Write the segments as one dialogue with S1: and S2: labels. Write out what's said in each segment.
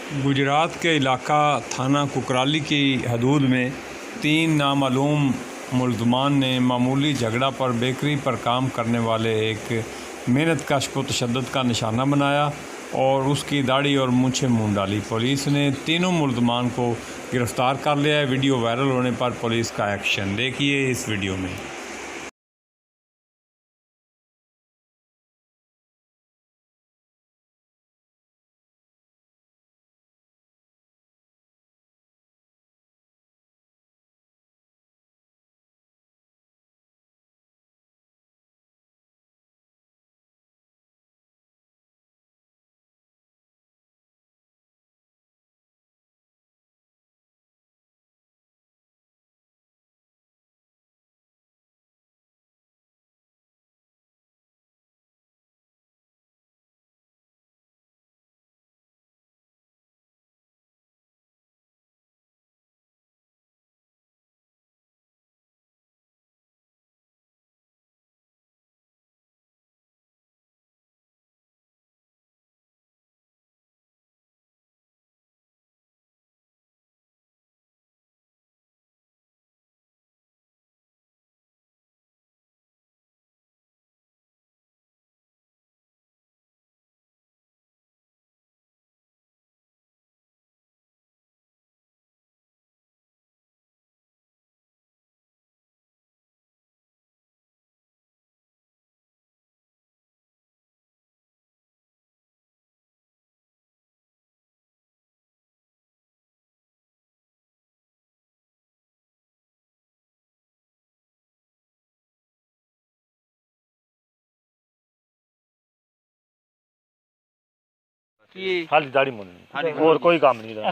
S1: गुजरात के इलाका थाना कुकराली की हदूद में 3 नामालूम मुल्ज़मान ने मामूली झगड़ा पर बेकरी पर काम करने वाले एक मेहनतकश को तशद्दुद का निशाना बनाया और उसकी दाढ़ी और मूंछें मूंड डाली। पुलिस ने तीनों मुल्ज़मान को गिरफ़्तार कर लिया है। वीडियो वायरल होने पर पुलिस का एक्शन देखिए इस वीडियो में।
S2: खाली दाढ़ी मुन्नी और कोई काम नहीं रहा।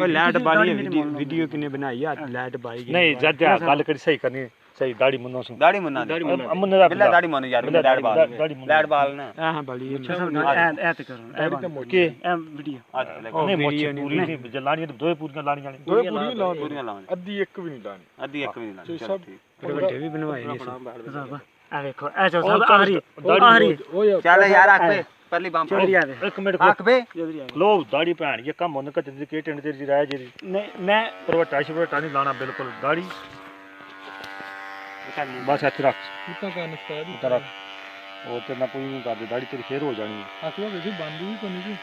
S3: लाइट बाली वीडियो किने बनाई है लाइट बाली
S2: नहीं जद गल करी सही करनी सही दाढ़ी मुन्नो सु
S4: दाढ़ी मुन्ना
S2: मुन्ने दा
S4: बिल्ला दाढ़ी मुन्नो यार लाइट बाल ना
S3: हां बाली ऐ ते करो
S2: के
S3: वीडियो
S2: नहीं मोची पूरी नहीं जलानी दो पूरियां लानियां ने
S4: दो पूरियां लानी
S3: अद्धी एक भी नहीं लानी
S4: अद्धी एक भी नहीं लानी चल ठीक
S3: बड़े भी बनवाए ने सब आ देखो ऐ जो सब आरी
S4: चल यार आख पे पहली बाम
S2: एक मिनट
S4: आख पे
S2: लो दाढ़ी भैन ये कम होने कते के टेंड तेरी राय जी
S3: नहीं मैं
S2: परवटा नहीं लाना बिल्कुल दाढ़ी बस ऐसे रख
S3: कितना का नस्ता
S2: इधर रख और ते ना पूरी कर दे दाढ़ी तेरी फेर हो जानी है
S3: आखलो कि बंदी भी कोनी जी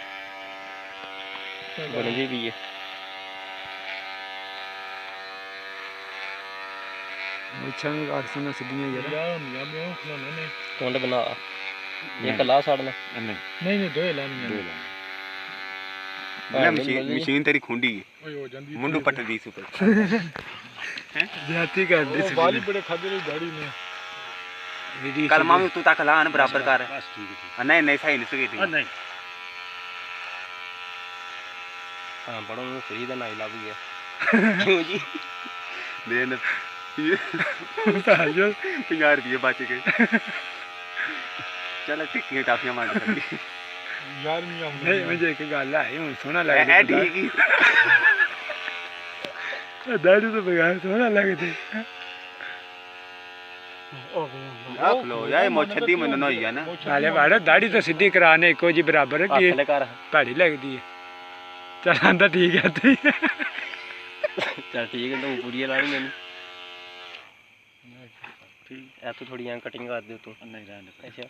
S4: बनेगी भी ये
S3: मुछन काट सुना सिद्धियां यार मैं खिलाने ने
S4: टोंड बना ये कला साड़ना
S3: नहीं दो लानी
S4: ना मशीन तेरी खुंडी मुंडू पट दी ऊपर हैं
S3: जाती कर दी
S5: बाली बड़े खादे री दाढ़ी में
S4: कलमा में तू तक लान बराबर कर बस ठीक है नहीं नहीं सही नहीं सही थी
S2: नहीं
S4: हां बड़ो में सही दा नहीं लाभ गया क्यों जी देन
S3: जो
S4: 50 रुपए बच गए चल टिक्कियां टाफियां मार दी
S3: यार नहीं मुझे एक गल है हूं सोना लग
S4: है ठीक ही
S3: दाढ़ी तो बगैर सोना लगती
S4: आप लो यार मोछदी मन न होई है ना
S3: वाले बाड़ा दाढ़ी तो सीधी कराने को जी बराबर है कि पहाड़ी लगती है चल आंदा ठीक है
S4: चल ठीक है तो पूरी लानी मैंने ठीक है तो थोड़ी यहां कटिंग कर दे तू नहीं रहने अच्छा